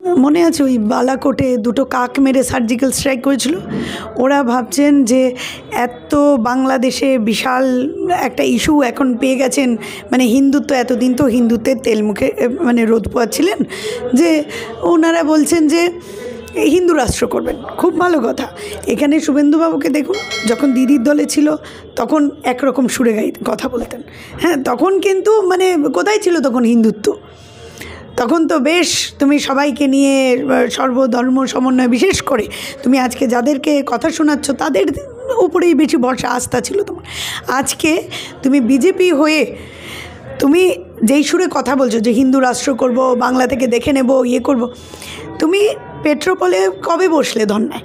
মনে আছে ওই বালাকোটে দুটো কাক মেরে সার্জিক্যাল স্ট্রাইক করেছিল? ওরা ভাবছেন যে এত বাংলাদেশে বিশাল একটা ইস্যু এখন পেয়ে গেছেন, মানে হিন্দুত্ব, এতদিন তো হিন্দুত্বের তেল মুখে মানে রোদ পোয়াচ্ছিলেন, যে ওনারা বলছেন যে হিন্দু রাষ্ট্র করবেন। খুব ভালো কথা। এখানে শুভেন্দুবাবুকে দেখুন, যখন দিদির দলে ছিল তখন একরকম সুরে কথা বলতেন, হ্যাঁ, তখন কিন্তু মানে কোথায় ছিল তখন হিন্দুত্ব? তখন তো বেশ তুমি সবাইকে নিয়ে সর্বধর্ম সমন্বয়, বিশেষ করে তুমি আজকে যাদেরকে কথা শোনাচ্ছ তাদের উপরেই বেশি ভরসা আস্থা ছিল তোমার। আজকে তুমি বিজেপি হয়ে তুমি যেই সুরে কথা বলছো যে হিন্দু রাষ্ট্র করব, বাংলা থেকে দেখে নেব, ইয়ে করব, তুমি পেট্রোপোলে কবে বসলে ধন্যায়?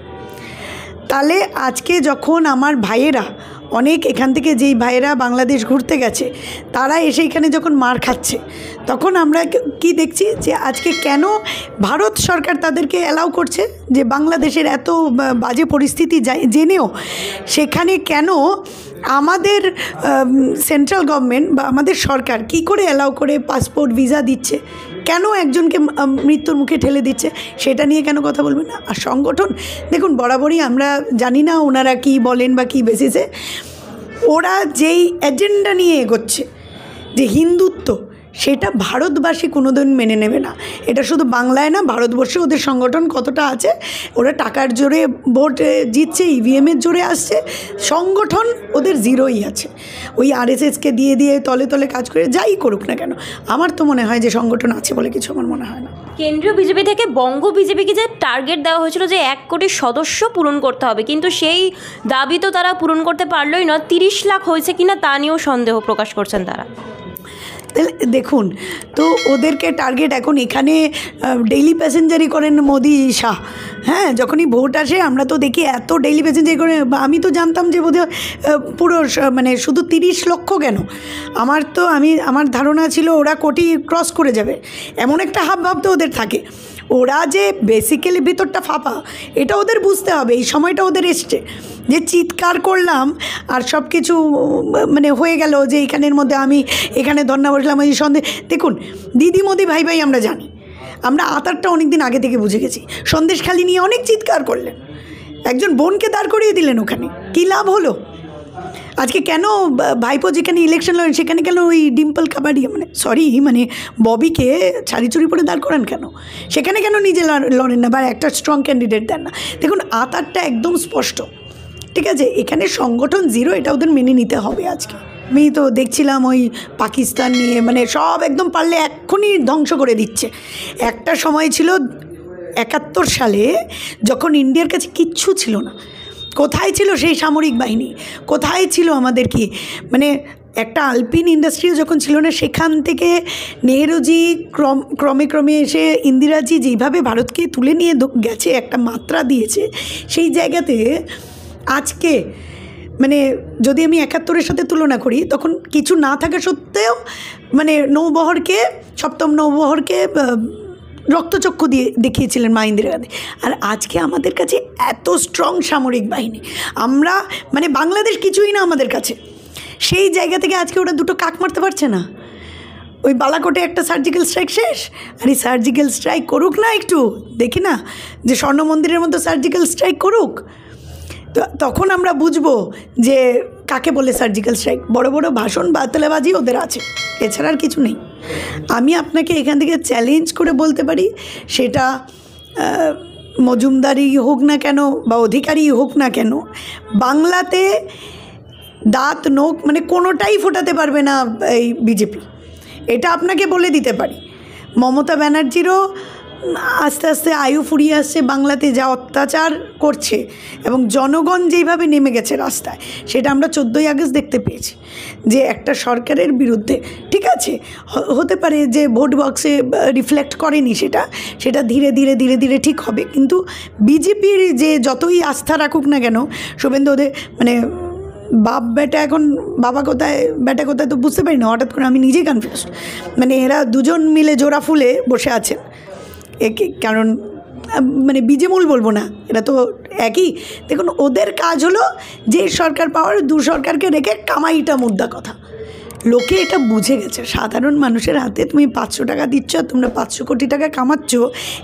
তাহলে আজকে যখন আমার ভাইয়েরা অনেক এখান থেকে, যেই ভাইয়েরা বাংলাদেশ ঘুরতে গেছে তারা এসে এখানে যখন মার খাচ্ছে, তখন আমরা কি দেখছি যে আজকে কেন ভারত সরকার তাদেরকে অ্যালাউ করছে যে বাংলাদেশের এত বাজে পরিস্থিতি জেনেও সেখানে কেন আমাদের সেন্ট্রাল গভর্নমেন্ট বা আমাদের সরকার কি করে অ্যালাউ করে পাসপোর্ট ভিসা দিচ্ছে, কেন একজনকে মৃত্যুর মুখে ঠেলে দিচ্ছে, সেটা নিয়ে কেন কথা বলবে না? আর সংগঠন দেখুন, বরাবরই আমরা জানি না ওনারা কি বলেন বা কী বেসিসে, ওরা যেই এজেন্ডা নিয়ে এগোচ্ছে যে হিন্দুত্ব, সেটা ভারতবাসী কোনোদিন মেনে নেবে না। এটা শুধু বাংলায় না, ভারতবর্ষে ওদের সংগঠন কতটা আছে, ওরা টাকার জোরে ভোট জিতছে, ইভিএমের জোরে আসছে, সংগঠন ওদের জিরোই আছে। ওই আরএসএসকে দিয়ে দিয়ে তলে তলে কাজ করে যাই করুক না কেন, আমার তো মনে হয় যে সংগঠন আছে বলে কিছু আমার মনে হয় না। কেন্দ্রীয় বিজেপি থেকে বঙ্গ বিজেপিকে যে টার্গেট দেওয়া হয়েছিল যে 1 কোটি সদস্য পূরণ করতে হবে, কিন্তু সেই দাবি তো তারা পূরণ করতে পারলোই না। 30 লাখ হয়েছে কিনা তা নিয়েও সন্দেহ প্রকাশ করছেন তারা। দেখুন তো ওদেরকে টার্গেট, এখন এখানে ডেইলি প্যাসেঞ্জারই করেন মোদি শাহ, হ্যাঁ, যখনই ভোট আসে আমরা তো দেখি এত ডেইলি প্যাসেঞ্জার করে। আমি তো জানতাম যে বোধহয় পুরো মানে শুধু 30 লক্ষ কেন, আমার ধারণা ছিল ওরা কোটি ক্রস করে যাবে, এমন একটা হাবভাব তো ওদের থাকে। ওরা যে বেসিক্যালি ভিতরটা ফাঁপা, এটা ওদের বুঝতে হবে। এই সময়টা ওদের এসছে যে চিৎকার করলাম আর সব কিছু মানে হয়ে গেল, যে এখানের মধ্যে আমি এখানে ধর্না বসলাম, এই সন্দেহ। দেখুন দিদি মোদি ভাই ভাই আমরা জানি, আমরা আতারটা অনেক দিন আগে থেকে বুঝে গেছি। সন্দেশখালি নিয়ে অনেক চিৎকার করলেন, একজন বোনকে দাঁড় করিয়ে দিলেন, ওখানে কী লাভ হলো? আজকে কেন ভাইপো যেখানে ইলেকশন লড়েন সেখানে কেন ওই ডিম্পল কাবাডিয়া মানে ববিকে ছাড়ি চুরি পরে দাঁড় করান কেন? সেখানে কেন নিজে লড়েন না বা একটা স্ট্রং ক্যান্ডিডেট দেন না? দেখুন আতারটা একদম স্পষ্ট, ঠিক আছে? এখানে সংগঠন জিরো, এটা ওদের মেনে নিতে হবে। আজকে আমি তো দেখছিলাম ওই পাকিস্তান নিয়ে মানে সব একদম পারলে এক্ষুনি ধ্বংস করে দিচ্ছে। একটা সময় ছিল 71 সালে যখন ইন্ডিয়ার কাছে কিচ্ছু ছিল না, কোথায় ছিল সেই সামরিক বাহিনী, কোথায় ছিল আমাদের কি মানে একটা আলপিন ইন্ডাস্ট্রিও যখন ছিল না, সেখান থেকে নেহরুজি ক্রমে ক্রমে এসে ইন্দিরাজি যেইভাবে ভারতকে তুলে নিয়ে গেছে, একটা মাত্রা দিয়েছে, সেই জায়গাতে আজকে মানে যদি আমি 71-এর সাথে তুলনা করি, তখন কিছু না থাকা সত্ত্বেও মানে নৌবহরকে, সপ্তম নৌবহরকে রক্তচক্ষু দিয়ে দেখিয়েছিলেন মা ইন্দিরা গান্ধী। আর আজকে আমাদের কাছে এত স্ট্রং সামরিক বাহিনী, আমরা মানে বাংলাদেশ কিছুই না আমাদের কাছে। সেই জায়গা থেকে আজকে ওরা দুটো কাক মারতে পারছে না। ওই বালাকোটে একটা সার্জিক্যাল স্ট্রাইক শেষ, আর এই সার্জিক্যাল স্ট্রাইক করুক না, একটু দেখি না যে স্বর্ণ মন্দিরের মতো সার্জিক্যাল স্ট্রাইক করুক, তো তখন আমরা বুঝবো যে কাকে বলে সার্জিক্যাল স্ট্রাইক। বড় বড় ভাষণ বাতলাবাজি ওদের আছে, এছাড়া আর কিছু নেই। আমি আপনাকে এখান থেকে চ্যালেঞ্জ করে বলতে পারি, সেটা মজুমদারই হোক না কেন বা অধিকারী হোক না কেন, বাংলাতে দাঁত নোখ মানে কোনোটাই ফোটাতে পারবে না এই বিজেপি, এটা আপনাকে বলে দিতে পারি। মমতা ব্যানার্জিরও আস্তে আস্তে আয়ু ফুরিয়ে আসছে, বাংলাতে যা অত্যাচার করছে এবং জনগণ যেইভাবে নেমে গেছে রাস্তায়, সেটা আমরা 14ই আগস্ট দেখতে পেয়েছি। যে একটা সরকারের বিরুদ্ধে, ঠিক আছে হতে পারে যে ভোট বক্সে রিফ্লেক্ট করেনি, সেটা ধীরে ধীরে ধীরে ধীরে ঠিক হবে, কিন্তু বিজেপির যে যতই আস্থা রাখুক না কেন, শুভেন্দু ওদের মানে বাপ বেটা, এখন বাবা কোথায় বেটা কোথায় তো বুঝতে পারি না, হঠাৎ করে আমি নিজেই কনফিউজ। মানে এরা দুজন মিলে জোড়া ফুলে বসে আছেন, কারণ মানে বিজেমূল বলবো না, এরা তো একই। দেখুন ওদের কাজ হলো যে সরকার পাওয়ার, দু সরকারকে রেখে কামাইটা মুদ্রা কথা, লোকে এটা বুঝে গেছে, সাধারণ মানুষের হাতে তুমি 500 টাকা দিচ্ছ আর তোমরা 500 কোটি টাকা কামাচ্ছ,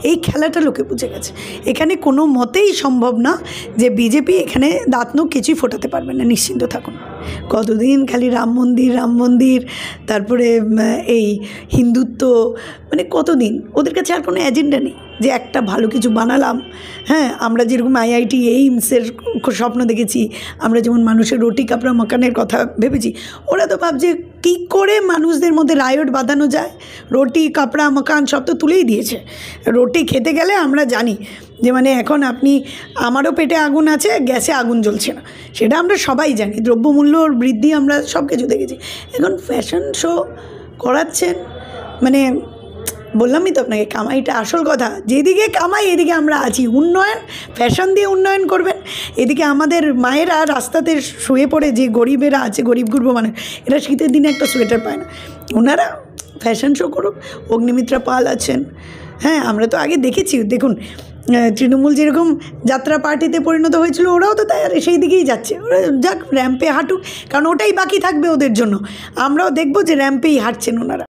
এই খেলাটা লোকে বুঝে গেছে। এখানে কোনো মতেই সম্ভব না যে বিজেপি এখানে দাঁত নখ কিছুই ফোটাতে পারবে না, নিশ্চিন্ত থাকুন। কতদিন খালি রাম মন্দির, তারপরে এই হিন্দুত্ব, মানে কতদিন ওদের কাছে আর কোনো এজেন্ডা নেই যে একটা ভালো কিছু বানালাম। হ্যাঁ, আমরা যেরকম IIT এইমসের স্বপ্ন দেখেছি, আমরা যেমন মানুষের রুটি কাপড়া মাকানের কথা ভেবেছি, ওরা তো ভাবছে কী করে মানুষদের মধ্যে রায়ট বাঁধানো যায়। রুটি কাপড়া মাকান সব তো তুলেই দিয়েছে। রুটি খেতে গেলে আমরা জানি যে মানে এখন আপনি, আমারও পেটে আগুন আছে, গ্যাসে আগুন জ্বলছে না, সেটা আমরা সবাই জানি। দ্রব্যমূল্যর বৃদ্ধি আমরা সব কিছু দেখেছি। এখন ফ্যাশন শো করাচ্ছেন, মানে বললামই তো আপনাকে, কামাইটা আসল কথা। যেদিকে কামাই এদিকে আমরা আছি। উন্নয়ন, ফ্যাশন দিয়ে উন্নয়ন করবেন, এদিকে আমাদের মায়েরা রাস্তাতে শুয়ে পড়ে, যে গরিবেরা আছে, গরিব গুরব মানে, এরা শীতের দিনে একটা সোয়েটার পায় না, ওনারা ফ্যাশন শো করুক। অগ্নিমিত্রা পাল আছেন, হ্যাঁ আমরা তো আগে দেখেছি। দেখুন তৃণমূল যেরকম যাত্রা পার্টিতে পরিণত হয়েছিল, ওরাও তো তাই সেই দিকেই যাচ্ছে। ওরা যাক, র্যাম্পে হাঁটুক, কারণ ওটাই বাকি থাকবে ওদের জন্য। আমরাও দেখবো যে র্যাম্পেই হাঁটছেন ওনারা।